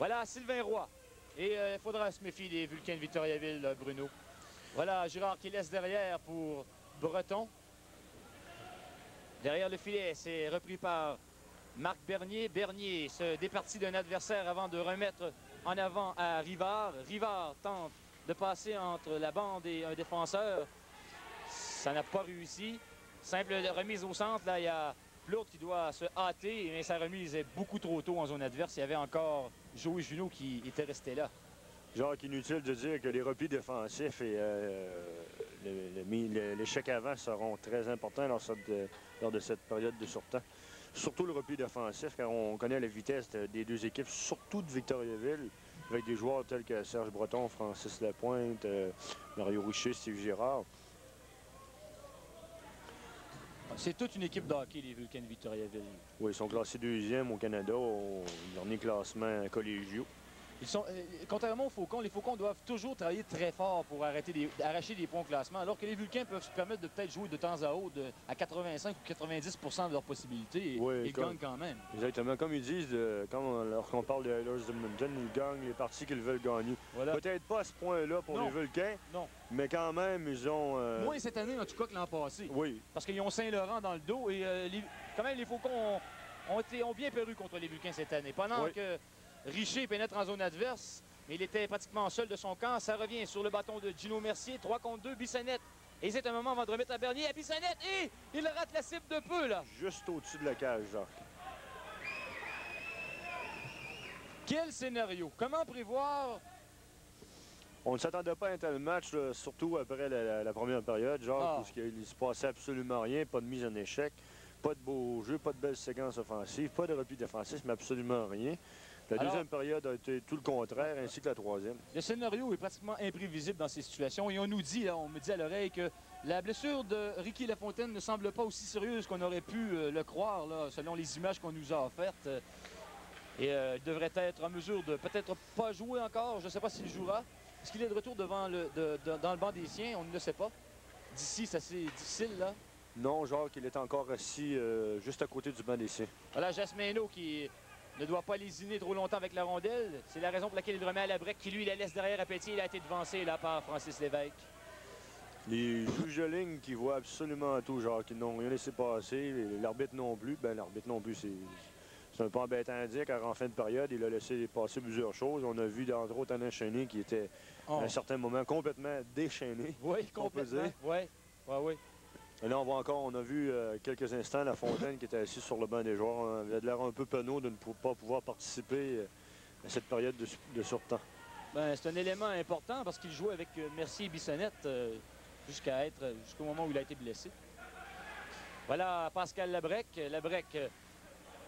Voilà, Sylvain Roy. Et il faudra se méfier des Vulcains de Victoriaville, Bruno. Voilà, Girard qui laisse derrière pour Breton. Derrière le filet, c'est repris par Marc Bernier. Bernier se départit d'un adversaire avant de remettre en avant à Rivard. Rivard tente de passer entre la bande et un défenseur. Ça n'a pas réussi. Simple remise au centre. Là, il y a Plourde qui doit se hâter, mais sa remise est beaucoup trop tôt en zone adverse. Il y avait encore Joey Junot qui était resté là. Jacques, inutile de dire que les replis défensifs et l'échec avant seront très importants lors de cette période de surtemps. Surtout le repli défensif, car on connaît la vitesse des deux équipes, surtout de Victoriaville, avec des joueurs tels que Serge Breton, Francis Lapointe, Mario Richer, Steve Girard. C'est toute une équipe de hockey, les Vulcains de Victoriaville. Oui, ils sont classés deuxième au Canada, au dernier classement collégiaux. Ils sont, contrairement aux Faucons, les Faucons doivent toujours travailler très fort pour arracher des points au classement, alors que les Vulcains peuvent se permettre de peut-être jouer de temps à autre à 85 ou 90% de leurs possibilités et ils gagnent quand même. Exactement. Comme ils disent, lorsqu'on parle des Oilers d'Edmonton, ils gagnent les parties qu'ils veulent gagner. Voilà. Peut-être pas à ce point-là pour les Vulcains, mais quand même, ils ont... Moins cette année, en tout cas, que l'an passé. Oui. Parce qu'ils ont Saint-Laurent dans le dos et quand même, les Faucons ont bien paru contre les Vulcains cette année. Pendant que Richer pénètre en zone adverse, mais il était pratiquement seul de son camp. Ça revient sur le bâton de Gino Mercier. 3 contre 2, Bissonnette hésite un moment avant de remettre à Bernier. À Bissonnette, et il rate la cible de peu, là. Juste au-dessus de la cage, Jacques. Quel scénario? Comment prévoir? On ne s'attendait pas à un tel match, là, surtout après la première période, Jacques, où il ne se passait absolument rien, pas de mise en échec, pas de beau jeu, pas de belles séquences offensives, pas de repli défensif, mais absolument rien. La deuxième période a été tout le contraire, ainsi que la troisième. Le scénario est pratiquement imprévisible dans ces situations. Et on nous dit, là, on me dit à l'oreille que la blessure de Ricky Lafontaine ne semble pas aussi sérieuse qu'on aurait pu le croire, là, selon les images qu'on nous a offertes. Et il devrait être en mesure de peut-être pas jouer encore. Je ne sais pas s'il jouera. Est-ce qu'il est de retour devant dans le banc des siens? On ne le sait pas. D'ici, c'est assez difficile, là. Non, Jacques, il est encore assis juste à côté du banc des siens. Voilà, Jasmino qui ne doit pas lésiner trop longtemps avec la rondelle. C'est la raison pour laquelle il remet à la break, qui lui la laisse derrière à Pétier. Il a été devancé là par Francis Lévesque. Les juges de ligne qui voient absolument tout, Jacques, qui n'ont rien laissé passer. L'arbitre non plus. Ben l'arbitre non plus, c'est un peu embêtant à dire, car en fin de période, il a laissé passer plusieurs choses. On a vu, entre autres, un enchaîné qui était, à un certain moment, complètement déchaîné. Oui, complètement. Oui. Et là, on a vu quelques instants Lafontaine qui était assis sur le banc des joueurs. Il a l'air un peu penaud de ne pas pouvoir participer à cette période de surtemps. Ben, c'est un élément important parce qu'il jouait avec Mercier et Bissonnette jusqu'au moment où il a été blessé. Voilà Pascal Labrec. Labrec,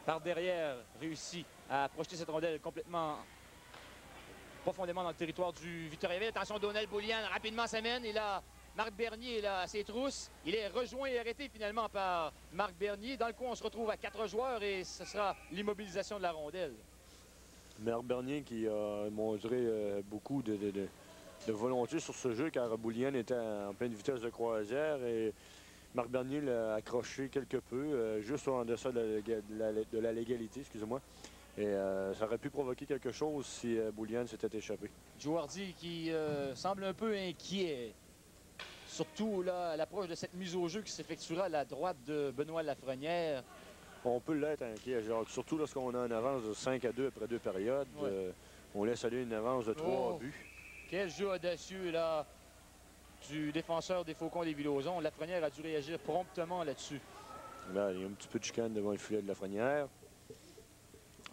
par derrière, réussit à projeter cette rondelle complètement profondément dans le territoire du Victoriaville. Attention, Donald Boulian rapidement s'amène. Et là, Marc Bernier, là, à ses trousses. Il est rejoint et arrêté finalement par Marc Bernier. Dans le coin, on se retrouve à 4 joueurs et ce sera l'immobilisation de la rondelle. Marc Bernier qui a montré beaucoup de volonté sur ce jeu, car Boulian était en pleine vitesse de croisière et Marc Bernier l'a accroché quelque peu, juste en deçà de la légalité, excusez-moi. Et ça aurait pu provoquer quelque chose si Boulian s'était échappé. Joe Hardy qui semble un peu inquiet. Surtout là, à l'approche de cette mise au jeu qui s'effectuera à la droite de Benoît Lafrenière. On peut l'être inquiet, Jacques, surtout lorsqu'on a une avance de 5-2 après 2 périodes. On laisse aller une avance de 3 buts. Quel jeu audacieux là du défenseur des Faucons des Villosons. Lafrenière a dû réagir promptement là-dessus. Là, il y a un petit peu de chicane devant le filet de Lafrenière.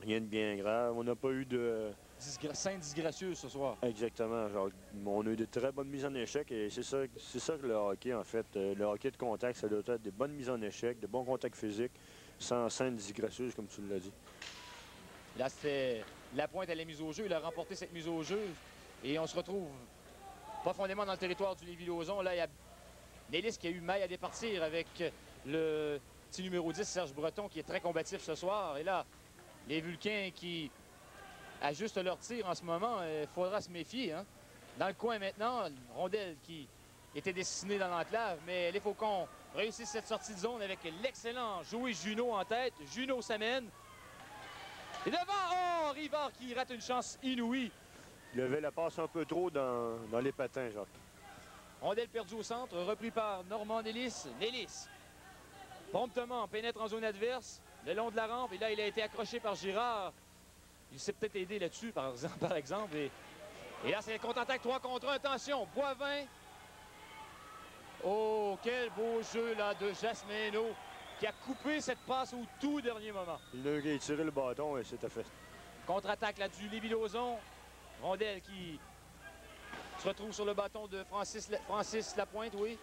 Rien de bien grave. On n'a pas eu de... Scène disgracieuse ce soir. Exactement. Genre, on a eu de très bonnes mises en échec et c'est ça que le hockey, en fait. Le hockey de contact, ça doit être des bonnes mises en échec, de bons contacts physiques, sans scène disgracieuse, comme tu l'as dit. Là, c'était Lapointe à la mise au jeu. Il a remporté cette mise au jeu et on se retrouve profondément dans le territoire du Lévis-Lauzon. Là, il y a Nélis qui a eu maille à départir avec le petit numéro 10, Serge Breton, qui est très combatif ce soir. Et là, les Vulcains qui ajustent leur tir en ce moment, il faudra se méfier. Hein? Dans le coin maintenant, une rondelle qui était destinée dans l'enclave, mais les Faucons réussissent cette sortie de zone avec l'excellent Joey Junot en tête. Junot s'amène. Et devant, oh, Rivard qui rate une chance inouïe. Il avait la passe un peu trop dans les patins, Jacques. Rondelle perdue au centre, repris par Normand Nélis. Nélis, promptement, pénètre en zone adverse, le long de la rampe. Et là, il a été accroché par Girard. Il s'est peut-être aidé là-dessus, par exemple. Et là, c'est le contre-attaque 3 contre 1. Attention, Boivin. Oh, quel beau jeu là de Jasmino qui a coupé cette passe au tout dernier moment. Il a tiré le bâton et c'était fait. Contre-attaque là du Lévis-Lauzon. Rondelle qui se retrouve sur le bâton de Francis Lapointe, oui.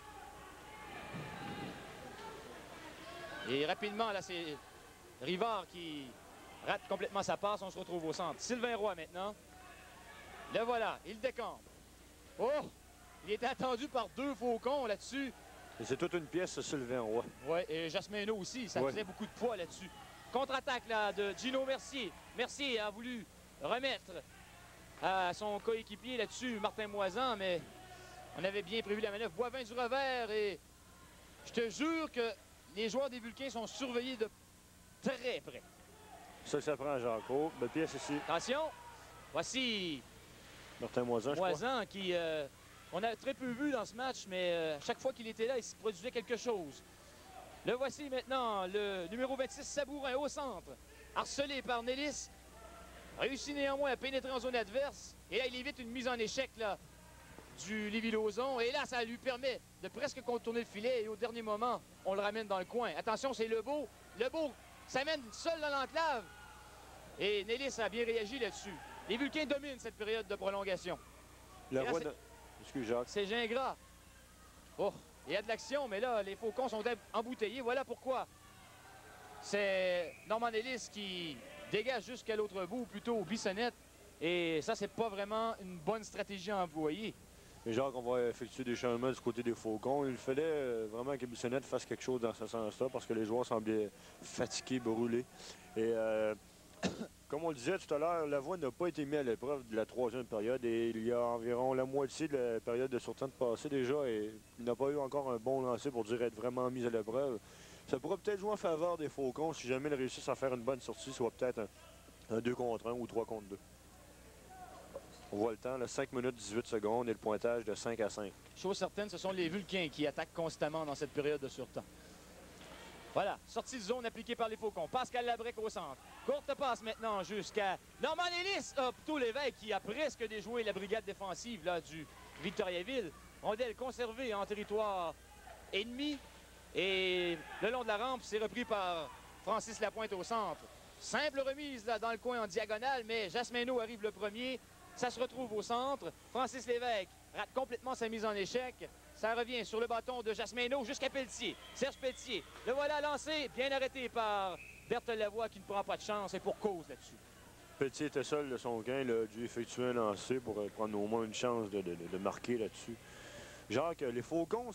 Et rapidement, là, c'est Rivard qui rate complètement sa passe. On se retrouve au centre. Sylvain Roy maintenant. Le voilà, il décampe. Oh! Il était attendu par 2 faucons là-dessus. Et c'est toute une pièce, Sylvain Roy. Oui, et Jasmino aussi, ça faisait beaucoup de poids là-dessus. Contre-attaque là, de Gino Mercier. Mercier a voulu remettre à son coéquipier là-dessus, Martin Moisan, mais on avait bien prévu la manœuvre. Boivin du revers et je te jure que les joueurs des Vulcains sont surveillés de très près. Ça prend Jacques. Oh, belle pièce ici. Attention, voici Martin Moisan, je crois. Moisan qui... on a très peu vu dans ce match, mais chaque fois qu'il était là, il se produisait quelque chose. Le voici maintenant, le numéro 26, Sabourin, au centre. Harcelé par Nélis. Réussit néanmoins à pénétrer en zone adverse. Et là, il évite une mise en échec là, du Lévis-Lauzon. Et là, ça lui permet de presque contourner le filet. Et au dernier moment, on le ramène dans le coin. Attention, c'est Lebeau. Lebeau s'amène seul dans l'enclave. Et Nélis a bien réagi là-dessus. Les Vulcains dominent cette période de prolongation. Excuse, Jacques. C'est Gingras. Oh, il y a de l'action, mais là, les Faucons sont embouteillés. Voilà pourquoi. C'est Normand Nélis qui dégage jusqu'à l'autre bout, ou plutôt Bissonnette. Et ça, c'est pas vraiment une bonne stratégie à employer. Et Jacques, on va effectuer des changements du côté des Faucons. Il fallait vraiment que Bissonnette fasse quelque chose dans ce sens-là parce que les joueurs semblaient fatigués, brûlés. Et comme on le disait tout à l'heure, Lavoie n'a pas été mis à l'épreuve de la 3e période et il y a environ la moitié de la période de sortie de passé déjà et il n'a pas eu encore un bon lancer pour dire être vraiment mis à l'épreuve. Ça pourrait peut-être jouer en faveur des Faucons si jamais ils réussissent à faire une bonne sortie, soit peut-être un 2 contre 1 ou 3 contre 2. On voit le temps, là, 5 minutes 18 secondes et le pointage de 5 à 5. Chose certaine, ce sont les Vulcains qui attaquent constamment dans cette période de surtemps. Voilà, sortie de zone appliquée par les Faucons. Pascal Labrec au centre. Courte passe maintenant jusqu'à Normand Nélis. Plutôt Lévesque qui a presque déjoué la brigade défensive là, du Victoriaville. Rondelle conservée en territoire ennemi. Et le long de la rampe, c'est repris par Francis Lapointe au centre. Simple remise là, dans le coin en diagonale, mais Jasmino arrive le premier. Ça se retrouve au centre. Francis Lévesque rate complètement sa mise en échec. Ça revient sur le bâton de Jasmino jusqu'à Pelletier. Serge Pelletier. Le voilà lancé, bien arrêté par Berthe Lavoie qui ne prend pas de chance et pour cause là-dessus. Pelletier était seul de son gain. Il a dû effectuer un lancer pour prendre au moins une chance de marquer là-dessus. Jacques, les Faucons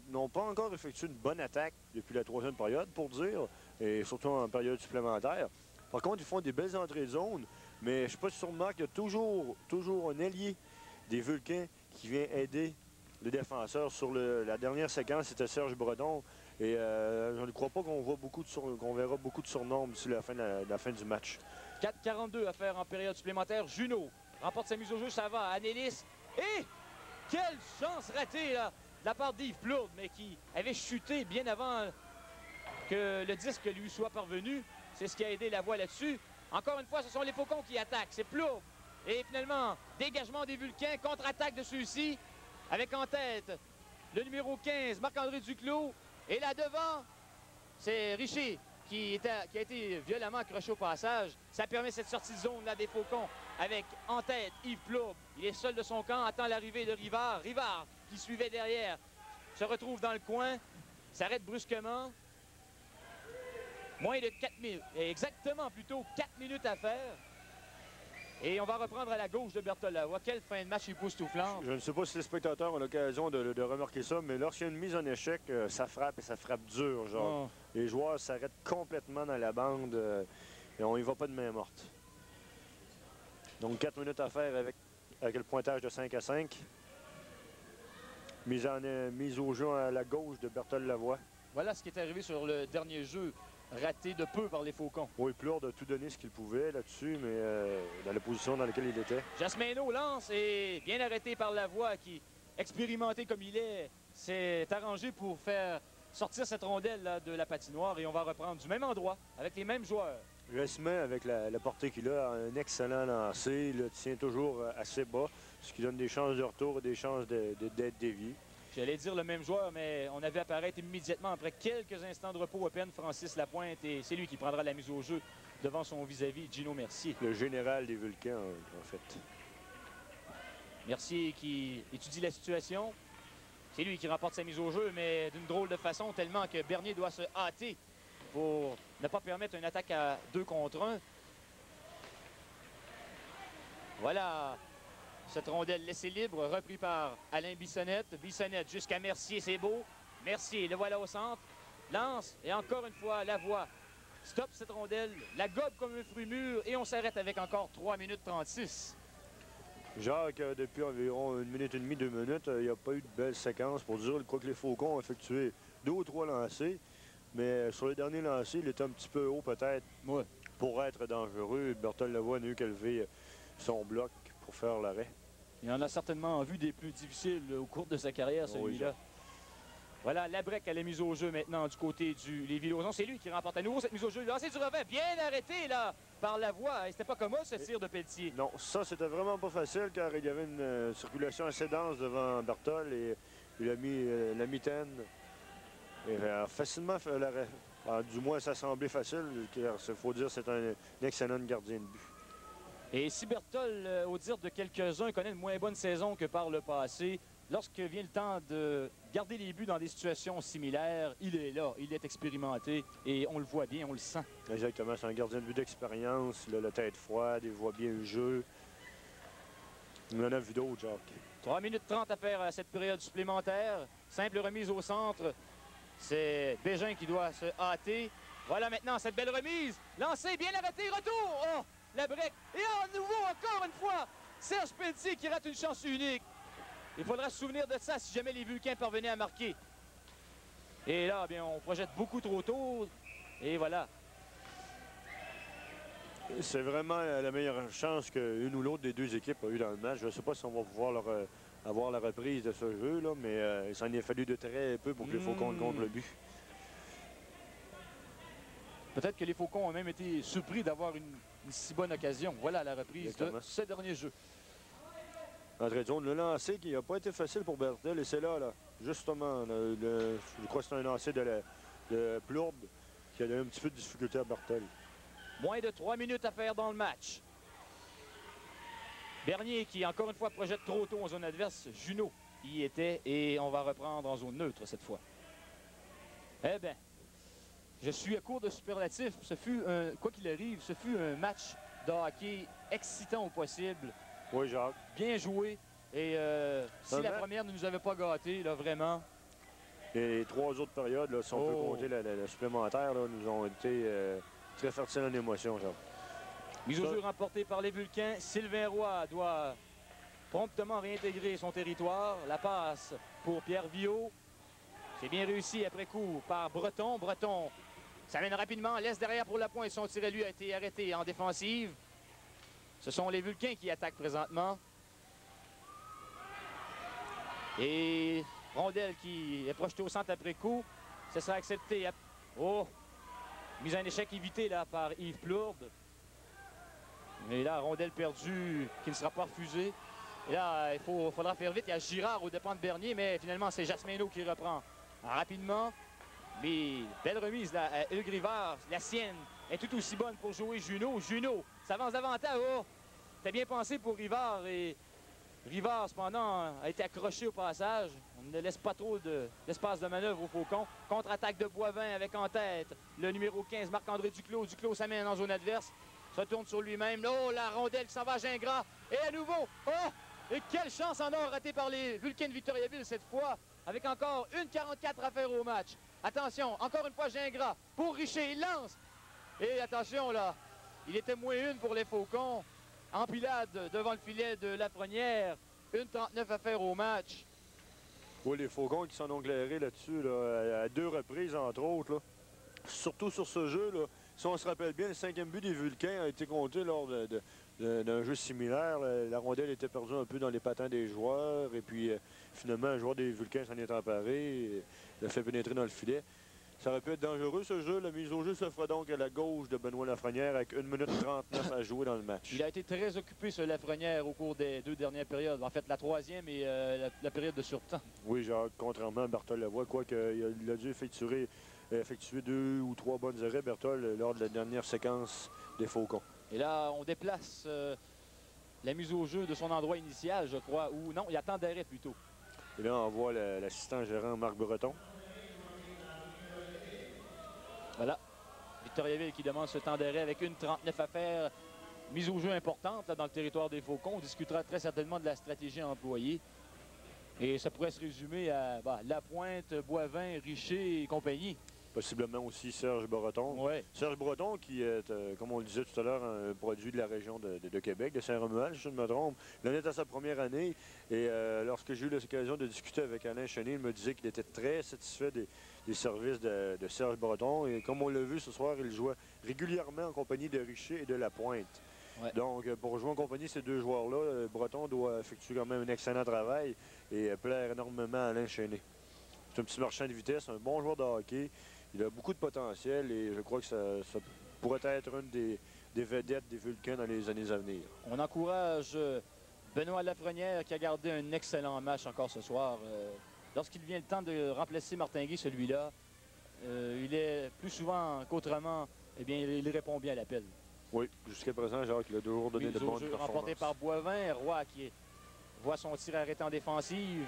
n'ont pas encore effectué une bonne attaque depuis la 3e période, pour dire, et surtout en période supplémentaire. Par contre, ils font des belles entrées de zone, mais je ne sais pas si tu remarques qu'il y a toujours un allié des Vulcains qui vient aider les défenseurs. Sur la dernière séquence, c'était Serge Bredon, et je ne crois pas qu'on verra beaucoup de surnoms d'ici la fin du match. 4,42 à faire en période supplémentaire. Junot remporte sa mise au jeu, ça va à Nélis. Et quelle chance ratée là, de la part d'Yves Plourde, mais qui avait chuté bien avant que le disque lui soit parvenu. C'est ce qui a aidé Lavoie là-dessus. Encore une fois, ce sont les Faucons qui attaquent. C'est Plourde. Et finalement, dégagement des Vulcains, contre-attaque de ceux-ci, avec en tête le numéro 15, Marc-André Duclos. Et là devant, c'est Richer qui a été violemment accroché au passage. Ça permet cette sortie de zone là des Faucons avec en tête Yves Plourde. Il est seul de son camp, attend l'arrivée de Rivard. Rivard qui suivait derrière se retrouve dans le coin, s'arrête brusquement. Moins de 4 minutes, exactement plutôt 4 minutes à faire. Et on va reprendre à la gauche de Berthold Lavoie. Quelle fin de match époustouflante. Je ne sais pas si les spectateurs ont l'occasion de remarquer ça, mais lorsqu'il y a une mise en échec, ça frappe et ça frappe dur. Genre. Les joueurs s'arrêtent complètement dans la bande et on y va pas de main morte. Donc 4 minutes à faire avec le pointage de 5 à 5. Mise au jeu à la gauche de Berthold Lavoie. Voilà ce qui est arrivé sur le dernier jeu raté de peu par les Faucons. Oui, Plourde a tout donné ce qu'il pouvait là-dessus, mais dans la position dans laquelle il était. Jasmino lance et bien arrêté par Lavoie qui, expérimenté comme il est, s'est arrangé pour faire sortir cette rondelle là, de la patinoire et on va reprendre du même endroit avec les mêmes joueurs. Resmet, avec la portée qu'il a un excellent lancer. Il le tient toujours assez bas, ce qui donne des chances de retour et des chances d'être dévié. J'allais dire le même joueur, mais on a vu apparaître immédiatement, après quelques instants de repos à peine, Francis Lapointe, et c'est lui qui prendra la mise au jeu devant son vis-à-vis, Gino Mercier. Le général des Vulcains, en fait. Mercier qui étudie la situation. C'est lui qui remporte sa mise au jeu, mais d'une drôle de façon, tellement que Bernier doit se hâter pour ne pas permettre une attaque à 2 contre 1. Voilà. Cette rondelle laissée libre, repris par Alain Bissonnette. Bissonnette jusqu'à Mercier, c'est beau. Mercier, le voilà au centre. Lance, et encore une fois, Lavoie stoppe cette rondelle, la gobe comme un fruit mûr, et on s'arrête avec encore 3 minutes 36. Jacques, depuis environ 1 minute et demie, 2 minutes, il n'y a pas eu de belle séquence pour dire. Je crois que les Faucons ont effectué 2 ou 3 lancers, mais sur les derniers lancers, il était un petit peu haut peut-être pour être dangereux. Berthold Lavoie n'a eu qu'à lever son bloc pour faire l'arrêt. Il en a certainement vu des plus difficiles au cours de sa carrière, celui-là. Oui, voilà, Labrec à la mise au jeu maintenant du côté du Lévis-Lauzon. C'est lui qui remporte à nouveau cette mise au jeu. Lancé du revers, bien arrêté là par Lavoie. Et c'était pas comme ce tir de Pelletier. Non, ça c'était vraiment pas facile car il y avait une circulation assez dense devant Berthold et il a mis la mitaine. Et facilement fait l'arrêt. Du moins, ça semblait facile car il faut dire c'est un excellent gardien de but. Et si Berthold, au dire de quelques-uns, connaît une moins bonne saison que par le passé, lorsque vient le temps de garder les buts dans des situations similaires, il est là, il est expérimenté et on le voit bien, on le sent. Exactement, c'est un gardien de but d'expérience, il a la tête froide, il voit bien le jeu. On en a vu d'autres, Jacques. 3 minutes 30 à faire à cette période supplémentaire. Simple remise au centre. C'est Bégin qui doit se hâter. Voilà maintenant cette belle remise. Lancé, bien arrêté, retour! Oh! La break. Et à nouveau, encore une fois, Serge Pelletier qui rate une chance unique. Il faudra se souvenir de ça si jamais les Vulcains parvenaient à marquer. Et là, bien, on projette beaucoup trop tôt. Et voilà. C'est vraiment la meilleure chance qu'une ou l'autre des deux équipes a eu dans le match. Je ne sais pas si on va pouvoir avoir la reprise de ce jeu-là, mais il s'en est fallu de très peu pour que les Faucons comptent le but. Peut-être que les Faucons ont même été surpris d'avoir une si bonne occasion. Voilà la reprise de ce dernier jeu. Entrée de zone, le lancer qui n'a pas été facile pour Berthold. Et c'est là, justement, je crois que c'est un lancer de Plourde qui a donné un petit peu de difficulté à Berthold. Moins de 3 minutes à faire dans le match. Bernier qui, encore une fois, projette trop tôt en zone adverse. Junot y était et on va reprendre en zone neutre cette fois. Eh bien, je suis à court de superlatifs. Ce fut, quoi qu'il arrive, ce fut un match de hockey excitant au possible. Oui, Jacques. Bien joué. Et si la première ne nous avait pas gâtés, là, vraiment. Les 3 autres périodes, là, si on peut compter la supplémentaire, là, nous ont été très fertiles en émotion, Jacques. Mise au jeu remportée par les Vulcains. Sylvain Roy doit promptement réintégrer son territoire. La passe pour Pierre Viault. C'est bien réussi après coup par Breton. Breton s'amène rapidement, laisse derrière pour Lapointe. Son tir à lui a été arrêté en défensive. Ce sont les Vulcains qui attaquent présentement. Et rondelle qui est projetée au centre après coup. Ça sera accepté. Oh! Mise en échec évitée là par Yves Plourde. Et là, rondelle perdue qui ne sera pas refusée. Et là, il faudra faire vite. Il y a Girard au dépens de Bernier, mais finalement, c'est Jasmino qui reprend rapidement. Mais belle remise là à Hugues Rivard. La sienne est tout aussi bonne pour jouer Junot. Junot s'avance davantage. Oh! C'était bien pensé pour Rivard. Et Rivard, cependant, a été accroché au passage. On ne laisse pas trop d'espace de manœuvre au Faucon. Contre-attaque de Boivin avec en tête le numéro 15, Marc-André Duclos. Duclos s'amène en zone adverse. Se retourne sur lui-même. Oh, la rondelle qui s'en va à Gingras. Et à nouveau, oh! Et quelle chance en or ratée par les Vulcains de Victoriaville cette fois. Avec encore 1,44 à faire au match. Attention, encore une fois Gingras pour Richer. Il lance. Et attention là, il était moins une pour les Faucons. Empilade devant le filet de Lafrenière. 1,39 à faire au match. Oui, les Faucons qui s'en ont clairés là-dessus, là, à 2 reprises, entre autres. Là. surtout sur ce jeu, là, si on se rappelle bien, le 5e but des Vulcains a été compté lors d'un jeu similaire. La rondelle était perdue un peu dans les patins des joueurs. Et puis, finalement, un joueur des Vulcains s'en est emparé. Et l'a fait pénétrer dans le filet. Ça aurait pu être dangereux, ce jeu. La mise au jeu se fera donc à la gauche de Benoît Lafrenière avec 1 minute 39 à jouer dans le match. Il a été très occupé, ce Lafrenière, au cours des 2 dernières périodes. En fait, la 3e et la période de surtemps. Oui, Jacques, contrairement à Berthold Lavoie, quoique il a dû effectuer 2 ou 3 bonnes arrêts, Berthold, lors de la dernière séquence des Faucons. Et là, on déplace la mise au jeu de son endroit initial, je crois. Ou non, il y a temps d'arrêt plutôt. Et là, on voit l'assistant gérant Marc Breton. Voilà. Victoriaville qui demande ce temps d'arrêt avec 1:39 à faire. Mise au jeu importante là, dans le territoire des Faucons. On discutera très certainement de la stratégie à employer. Et ça pourrait se résumer à Lapointe, Boivin, Richer et compagnie. Possiblement aussi Serge Breton. Ouais. Serge Breton, qui est, comme on le disait tout à l'heure, un produit de la région de Québec, de Saint-Romuald, si je ne me trompe. Il en est à sa première année. Et lorsque j'ai eu l'occasion de discuter avec Alain Chenet, il me disait qu'il était très satisfait des services de Serge Breton. Et comme on l'a vu ce soir, il jouait régulièrement en compagnie de Richer et de Lapointe. Ouais. Donc, pour jouer en compagnie de ces deux joueurs-là, Breton doit effectuer quand même un excellent travail et plaire énormément à Alain Chenet. C'est un petit marchand de vitesse, un bon joueur de hockey. Il a beaucoup de potentiel et je crois que ça pourrait être une des vedettes des Vulcains dans les années à venir. On encourage Benoît Lafrenière qui a gardé un excellent match encore ce soir. Lorsqu'il vient le temps de remplacer Martin Guy, celui-là, il est plus souvent qu'autrement, eh bien, il répond bien à l'appel. Oui, jusqu'à présent, Jacques, il a toujours donné de bonnes performances. Remporté par Boivin, Roy qui voit son tir arrêté en défensive.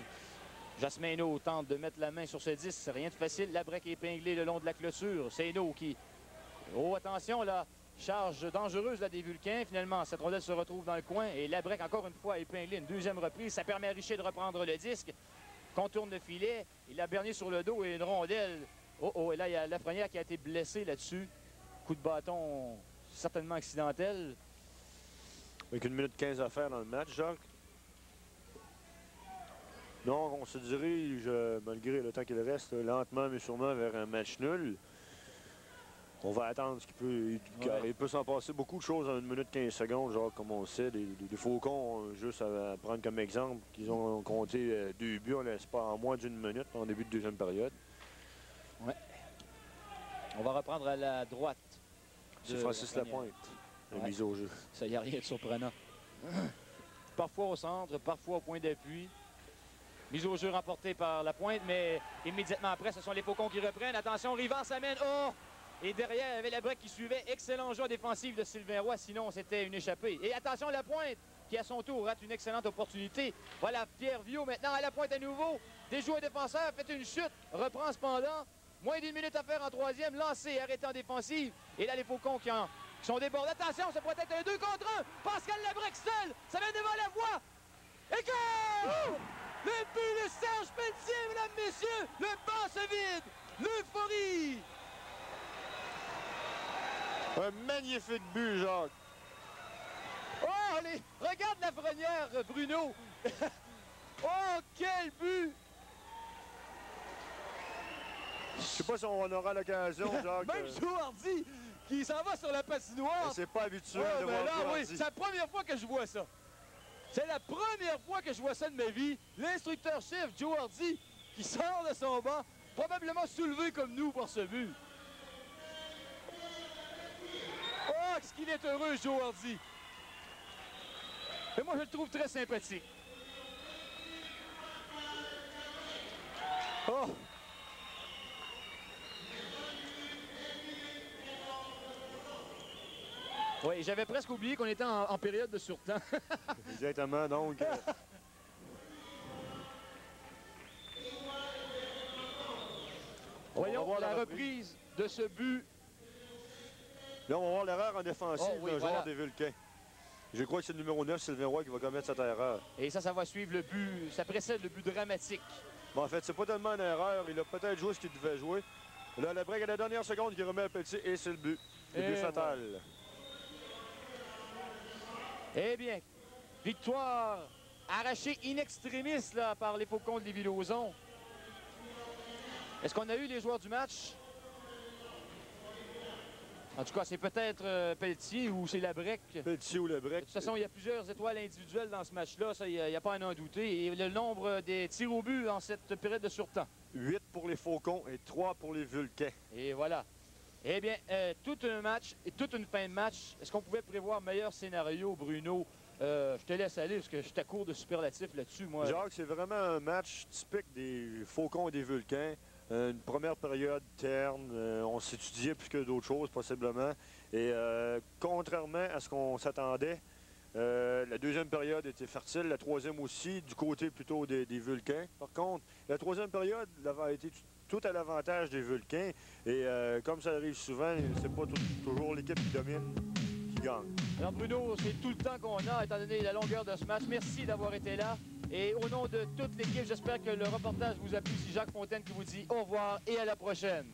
Jasmin tente de mettre la main sur ce disque. C'est rien de facile. La break est épinglée le long de la clôture. C'est qui... Oh, attention, là. Charge dangereuse là, des Vulcains. Finalement, cette rondelle se retrouve dans le coin. Et la break, encore une fois, épinglée une deuxième reprise. Ça permet à Richer de reprendre le disque. Contourne le filet. Il a bernier sur le dos et une rondelle. Oh, et là, il y a Lafrenière qui a été blessé là-dessus. Coup de bâton certainement accidentel. Avec 1 minute 15 à faire dans le match, Jacques. Donc, on se dirige, malgré le temps qu'il reste, lentement mais sûrement vers un match nul. On va attendre ce qu'il peut. Il peut s'en passer beaucoup de choses en 1 minute 15 secondes, genre comme on le sait. Les Faucons, juste à prendre comme exemple, qu'ils ont compté 2 buts en moins d'1 minute en début de deuxième période. Ouais. On va reprendre à la droite. C'est Francis Lapointe, la mise au jeu. Ça y a rien de surprenant. Parfois au centre, parfois au point d'appui. Mise au jeu remportée par Lapointe, mais immédiatement après, ce sont les Faucons qui reprennent. Attention, Rivard s'amène. Oh! Et derrière, il y avait la break qui suivait. Excellent jeu défensif de Sylvain Roy, sinon c'était une échappée. Et attention, Lapointe, qui à son tour rate une excellente opportunité. Voilà Pierre Viau maintenant à Lapointe à nouveau. Déjoue un défenseur, fait une chute, reprend cependant. Moins d'1 minute à faire en troisième, lancé, arrêté en défensive. Et là, les Faucons qui sont débordés. Attention, ça pourrait être un 2 contre 1. Pascal Labrec seul, ça vient devant la voie. Et goal! Le but de Serge Pelletier, mesdames, messieurs. Le banc se vide. L'euphorie. Un magnifique but, Jacques. Oh, allez, regarde Lafrenière, Bruno. Oh, quel but. Je sais pas si on en aura l'occasion, Jacques. Même Joe Hardy qui s'en va sur la patinoire. C'est pas habituel de ben voir là, Joe oui, Hardy. c'est la première fois que je vois ça. C'est la première fois que je vois ça de ma vie. L'instructeur-chef Joe Hardy qui sort de son banc, probablement soulevé comme nous pour ce but. Oh, qu'est-ce qu'il est heureux, Joe Hardy. Et moi, je le trouve très sympathique. Oh! Oui, j'avais presque oublié qu'on était en période de surtemps. Exactement, donc. Voyons la reprise de ce but. Là, on va voir l'erreur en défensive d'un joueur des Vulcains. Je crois que c'est le numéro 9, Sylvain Roy, qui va commettre cette erreur. Et ça va suivre le but. Ça précède le but dramatique. Bon, en fait, c'est pas tellement une erreur. Il a peut-être joué ce qu'il devait jouer. Là, la break à la dernière seconde qui remet à Pelletier et c'est le but. Le but fatal. Eh bien, victoire arrachée in extremis là, par les Faucons de Lévis-Lauzon. Est-ce qu'on a eu les joueurs du match? En tout cas, c'est peut-être Pelletier ou c'est Labrec. Pelletier ou Labrec. De toute façon, il y a plusieurs étoiles individuelles dans ce match-là. Ça, il n'y a pas à en douter. Et le nombre des tirs au but en cette période de surtemps. 8 pour les Faucons et 3 pour les Vulcains. Et voilà. Eh bien, tout un match et toute une fin de match. Est-ce qu'on pouvait prévoir meilleur scénario, Bruno? Je te laisse aller parce que je suis à court de superlatifs là-dessus, moi. Jacques, c'est vraiment un match typique des Faucons et des Vulcains. Une première période terne, on s'étudiait plus que d'autres choses possiblement. Et contrairement à ce qu'on s'attendait, la deuxième période était fertile, la troisième aussi, du côté plutôt des Vulcains. Par contre, la troisième période avait été tout à l'avantage des Vulcains. Et comme ça arrive souvent, c'est pas toujours l'équipe qui domine qui gagne. Alors Bruno, c'est tout le temps qu'on a, étant donné la longueur de ce match. Merci d'avoir été là. Et au nom de toute l'équipe, j'espère que le reportage vous a plu. C'est Jacques Fontaine qui vous dit au revoir et à la prochaine.